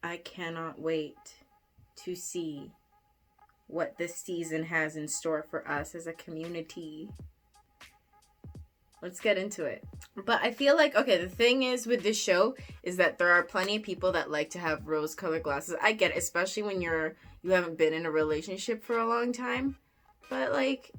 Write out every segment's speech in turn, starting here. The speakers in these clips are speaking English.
I cannot wait to see what this season has in store for us as a community. Let's get into it. But I feel like, okay, the thing is with this show is that there are plenty of people that like to have rose-colored glasses. I get it, especially when you haven't been in a relationship for a long time. But, like,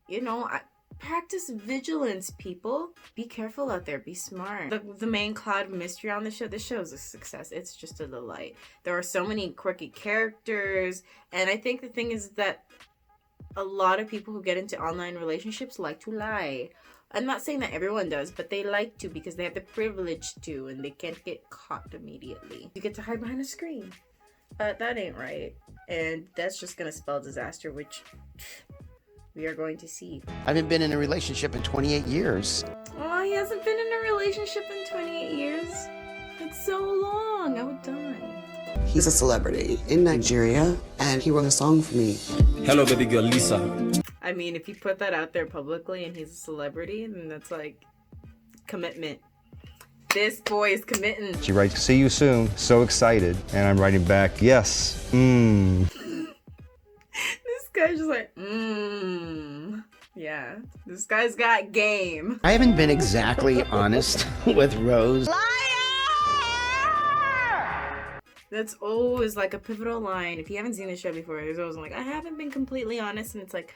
you know, practice vigilance, people. Be careful out there. Be smart. The main cloud mystery on the show, this show is a success. It's just a delight. There are so many quirky characters. And I think the thing is that a lot of people who get into online relationships like to lie. I'm not saying that everyone does, but they like to because they have the privilege to and they can't get caught immediately. You get to hide behind a screen. But that ain't right. And that's just going to spell disaster, which we are going to see. I haven't been in a relationship in 28 years. Oh, he hasn't been in a relationship in 28 years? That's so long. I would die. He's a celebrity in Nigeria, and he wrote a song for me. Hello, baby girl, Lisa. I mean, if you put that out there publicly and he's a celebrity, then that's like commitment. This boy is committing. She writes, "See you soon. So excited." And I'm writing back, "Yes. This guy's just like, Yeah, this guy's got game. I haven't been exactly honest with Rose. That's always like a pivotal line. If you haven't seen the show before, there's always like, I haven't been completely honest. And it's like,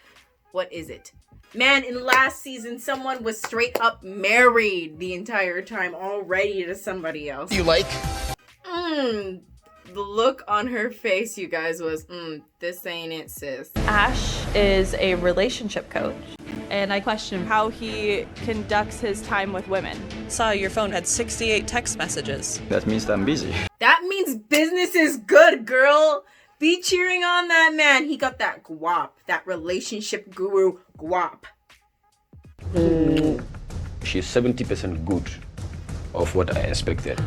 what is it? Man, in last season, someone was straight up married the entire time already to somebody else. You like? The look on her face, you guys, was, this ain't it, sis. Ash is a relationship coach, and I question how he conducts his time with women. Saw your phone had 68 text messages. That means I'm busy. That means business is good, girl. Be cheering on that man. He got that guap, that relationship guru guap. She's 70% good of what I expected.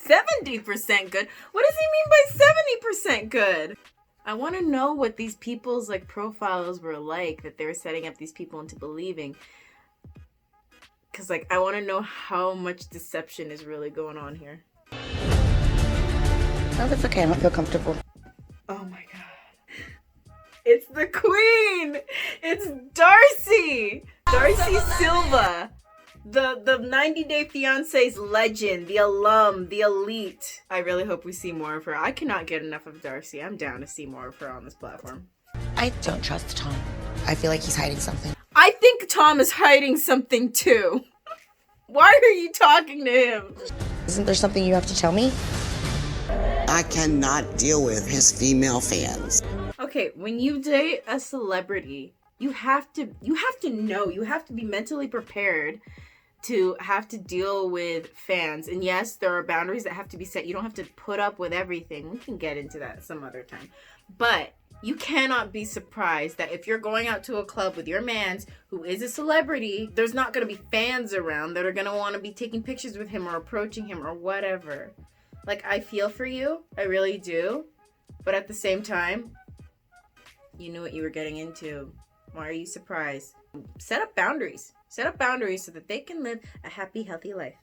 %70% good? What does he mean by 70% good? I want to know what these people's like profiles were like that they were setting up these people into believing. Because like I want to know how much deception is really going on here. Oh, that's okay. I don't feel comfortable. Oh my god. It's the queen! It's Darcy! Darcy Silva. The 90 Day Fiancé's legend, the alum, the elite. I really hope we see more of her. I cannot get enough of Darcy. I'm down to see more of her on this platform. I don't trust Tom. I feel like he's hiding something. I think Tom is hiding something too. Why are you talking to him? Isn't there something you have to tell me? I cannot deal with his female fans. Okay, when you date a celebrity, you have to know, you have to be mentally prepared to have to deal with fans. And yes, there are boundaries that have to be set. You don't have to put up with everything. We can get into that some other time. But you cannot be surprised that if you're going out to a club with your mans who is a celebrity, there's not going to be fans around that are going to want to be taking pictures with him or approaching him or whatever. Like, I feel for you. I really do. But at the same time, you knew what you were getting into. Why are you surprised? Set up boundaries. Set up boundaries so that they can live a happy, healthy life.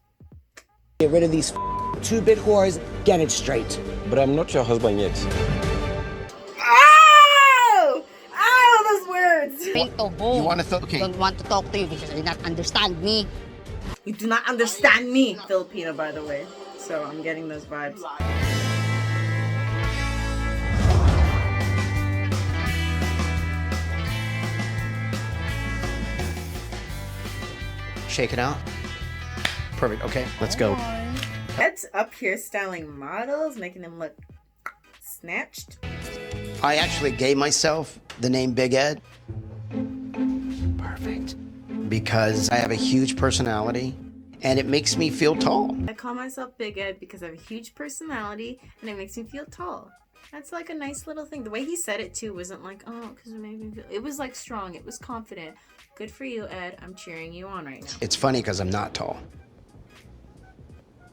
Get rid of these two-bit whores. Get it straight. But I'm not your husband yet. Ow! Ow, those words! You want to okay. Don't want to talk to you because you do not understand me. You do not understand me. Filipino, by the way. So I'm getting those vibes. Shake it out. Perfect. Okay, let's go. Ed's up here styling models, making them look snatched. I actually gave myself the name Big Ed. Perfect. Because I have a huge personality and it makes me feel tall. I call myself Big Ed because I have a huge personality and it makes me feel tall. That's like a nice little thing. The way he said it too wasn't like, oh, because it made me feel. It was like strong. It was confident. Good for you, Ed. I'm cheering you on right now. It's funny because I'm not tall.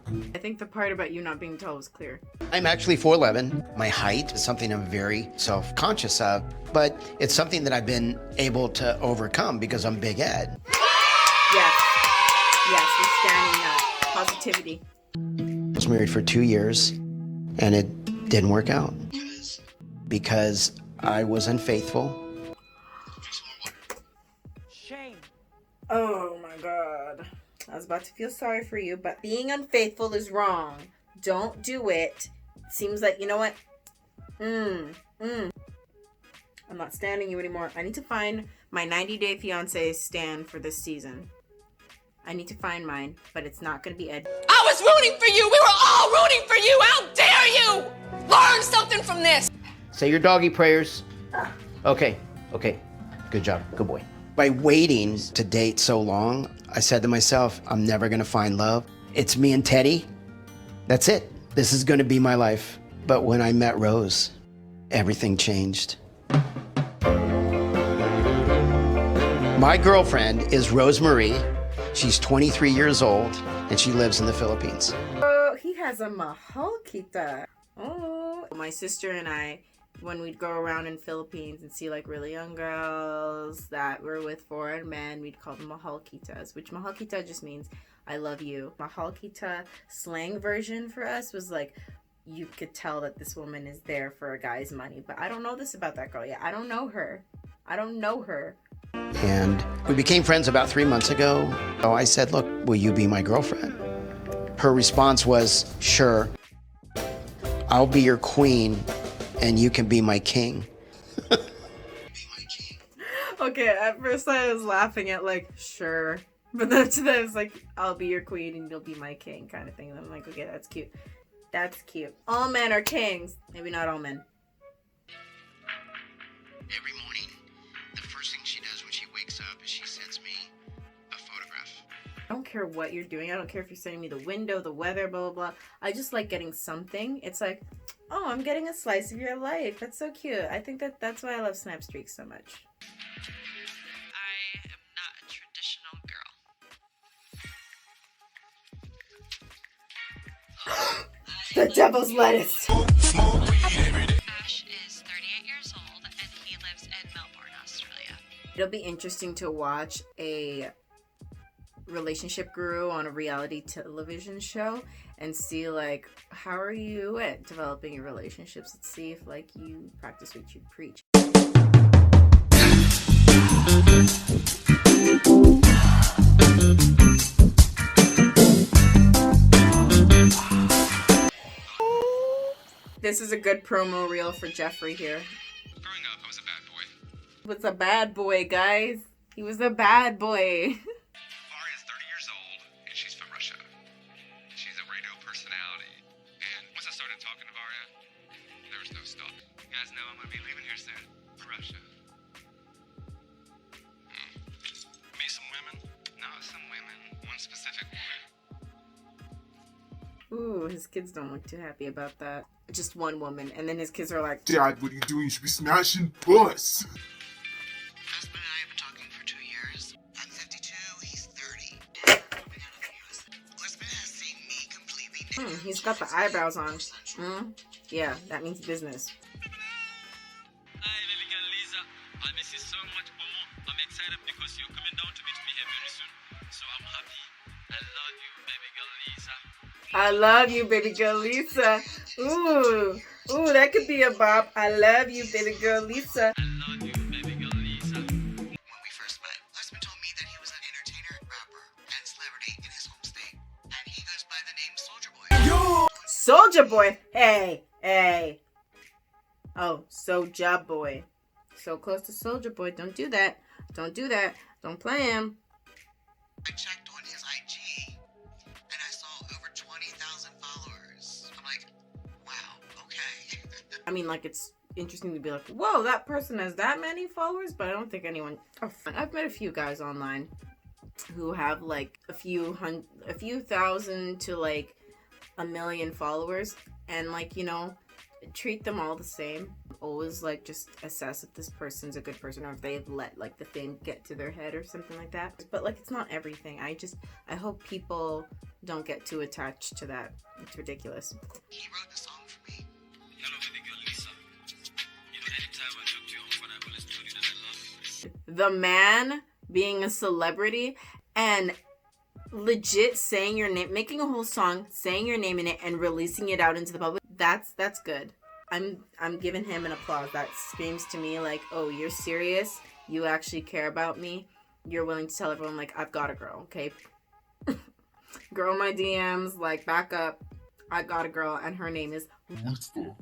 I think the part about you not being tall was clear. I'm actually 4'11". My height is something I'm very self-conscious of, but it's something that I've been able to overcome because I'm Big Ed. Yes. Yes, we're standing that. Positivity. I was married for 2 years, and it didn't work out because I was unfaithful. Shame. Oh my God. I was about to feel sorry for you, but being unfaithful is wrong. Don't do it. Seems like, you know what? I'm not standing you anymore. I need to find my 90-Day Fiancé stand for this season. I need to find mine, but it's not going to be Ed. I was rooting for you. We were all rooting for you. How dare you? Learn something from this. Say your doggy prayers. Okay. Good job. Good boy. By waiting to date so long, I said to myself, I'm never going to find love. It's me and Teddy. That's it. This is going to be my life. But when I met Rose, everything changed. My girlfriend is Rosemarie. She's 23 years old, and she lives in the Philippines. Oh, he has a mahal kita. Oh. My sister and I, when we'd go around in Philippines and see like really young girls that were with foreign men, we'd call them mahal kitas, which mahal kita just means I love you. Mahal kita slang version for us was like, you could tell that this woman is there for a guy's money. But I don't know this about that girl yet. I don't know her. And we became friends about 3 months ago. So I said, look, will you be my girlfriend? Her response was, sure. I'll be your queen and you can be my king. Okay, at first I was laughing at like, sure. But then after that I was like, I'll be your queen and you'll be my king kind of thing. And I'm like, okay, that's cute. That's cute. All men are kings. Maybe not all men. Every morning, the first thing she does when she wakes up is she sends me a photograph. I don't care what you're doing. I don't care if you're sending me the window, the weather, blah, blah, blah. I just like getting something. It's like, oh, I'm getting a slice of your life. That's so cute. I think that's why I love Snap Streaks so much. I am not a traditional girl. The devil's lettuce. Ash is 38 years old and he lives in Melbourne, Australia. It'll be interesting to watch a relationship guru on a reality television show and see like, how are you at developing your relationships? Let's see if like you practice what you preach. This is a good promo reel for Jeffrey here. Growing up, I was a bad boy. He was a bad boy, guys. He was a bad boy. Varya's 30 years old, and she's from Russia. She's a radio personality. And once I started talking to Varya, there was no stop. You guys know I'm going to be leaving here soon for Russia. Meet some women? No, some women. One specific woman. Ooh, his kids don't look too happy about that. Just one woman, and then his kids are like, Dad, what are you doing? You should be smashing puss. Husband and I have been talking for 2 years. I'm 52, he's 30. Husband has seen me completely. He's got the eyebrows on. Yeah, that means business. Hi, baby girl Lisa. I miss you so much, Momo. I'm excited because you're coming down to meet me here very soon. So I'm happy. I love you, baby girl Lisa. I love you, baby girl Lisa. Ooh, that could be a bop. I love you, baby girl Lisa. I love you, baby girl Lisa. When we first met, husband told me that he was an entertainer, rapper, and celebrity in his home state. And he goes by the name Soulja Boy. Yo! Soulja Boy. Hey. Oh, Soulja Boy. So close to Soulja Boy. Don't do that. Don't play him. I checked on his IG, and I saw over 20,000 followers. I'm like, wow, okay. I mean, like, it's interesting to be like, whoa, that person has that many followers, but I don't think anyone... I've met a few guys online who have, like, a few thousand to, like, 1 million followers, and, like, you know, treat them all the same. Always, like, just assess if this person's a good person or if they've let, like, the fame get to their head or something like that. But, like, it's not everything. I hope people don't get too attached to that. It's ridiculous. He wrote the song for me. Hello, baby girl Lisa. You know, anytime I talk to your phone, I always tell you that I love you. The man being a celebrity and legit saying your name, making a whole song, saying your name in it, and releasing it out into the public. That's good. I'm giving him an applause. That screams to me like, oh, you're serious. You actually care about me. You're willing to tell everyone like, I've got a girl. Okay, girl, my DMs, like, back up. I got a girl, and her name is. What's the?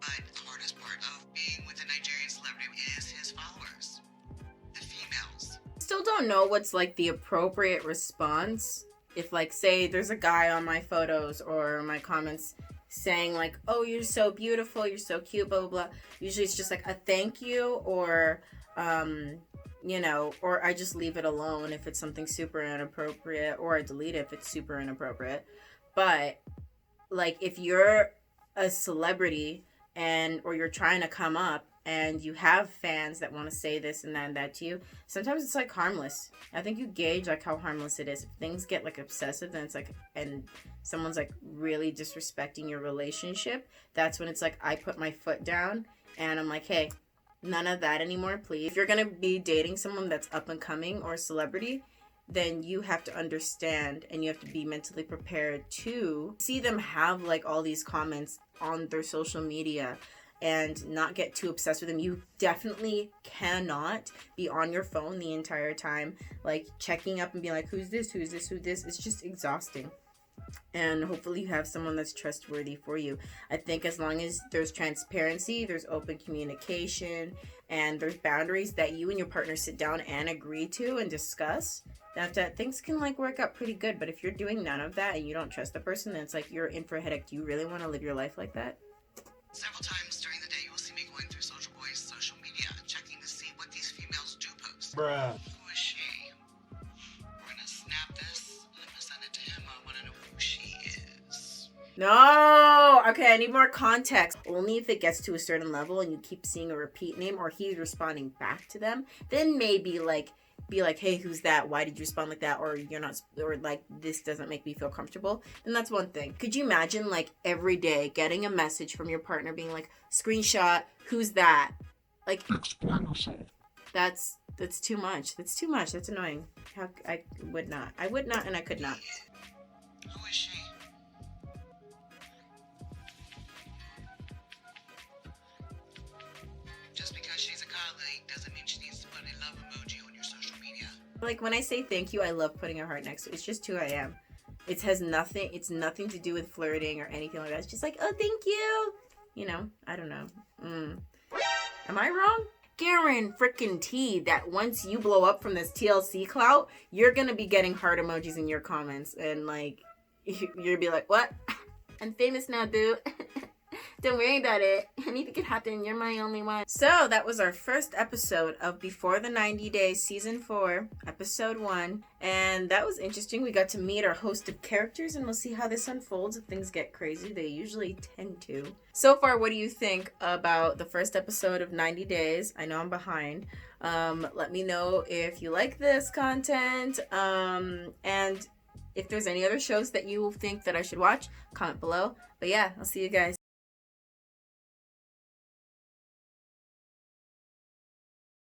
But the hardest part of being with a Nigerian celebrity is his followers, the females. Still don't know what's like the appropriate response. If like, say there's a guy on my photos or my comments saying like, oh, you're so beautiful, you're so cute, blah blah blah. Usually it's just like a thank you, or you know, or I just leave it alone if it's something super inappropriate, or I delete it if it's super inappropriate. But like, if you're a celebrity and or you're trying to come up and you have fans that want to say this and that and that to you, sometimes it's like harmless. I think you gauge like how harmless it is. If things get like obsessive, then it's like, and someone's like really disrespecting your relationship, that's when it's like I put my foot down and I'm like, hey, none of that anymore, please. If you're gonna be dating someone that's up and coming or a celebrity, then you have to understand and you have to be mentally prepared to see them have like all these comments on their social media and not get too obsessed with them. You definitely cannot be on your phone the entire time, like checking up and being like, who's this, who's this, who's this. It's just exhausting. And hopefully you have someone that's trustworthy for you. I think as long as there's transparency, there's open communication, and there's boundaries that you and your partner sit down and agree to and discuss, that things can like work out pretty good. But if you're doing none of that and you don't trust the person, then it's like you're in for a headache. Do you really want to live your life like that? Several times during the day, you will see me going through Soldier Boy's social media, checking to see what these females do post. Bruh. Who is she? We're gonna snap this, and I'm gonna send it to him. I wanna know who she is. No! Okay, I need more context. Only if it gets to a certain level and you keep seeing a repeat name or he's responding back to them, then maybe like be like, hey, who's that? Why did you respond like that? Or you're not, or like, this doesn't make me feel comfortable. Then that's one thing. Could you imagine like every day getting a message from your partner being like, screenshot, who's that? Like, that's too much. That's too much. That's annoying. I would not, and I could not. Who is she? Just because she's a colleague doesn't mean she needs to put a love emoji on your social media. Like, when I say thank you, I love putting a heart next to it. It's just who I am. It's nothing to do with flirting or anything like that. It's just like, oh, thank you. You know, I don't know. Am I wrong? Guarantee that once you blow up from this TLC clout, you're gonna be getting heart emojis in your comments. And like, you're gonna be like, what? I'm famous now, boo. Don't worry about it. Anything can happen. You're my only one. So that was our first episode of Before the 90 Days, Season 4, Episode 1. And that was interesting. We got to meet our host of characters, and we'll see how this unfolds. If things get crazy, they usually tend to. So far, what do you think about the first episode of 90 Days? I know I'm behind. Let me know if you like this content. And if there's any other shows that you think that I should watch, comment below. But yeah, I'll see you guys.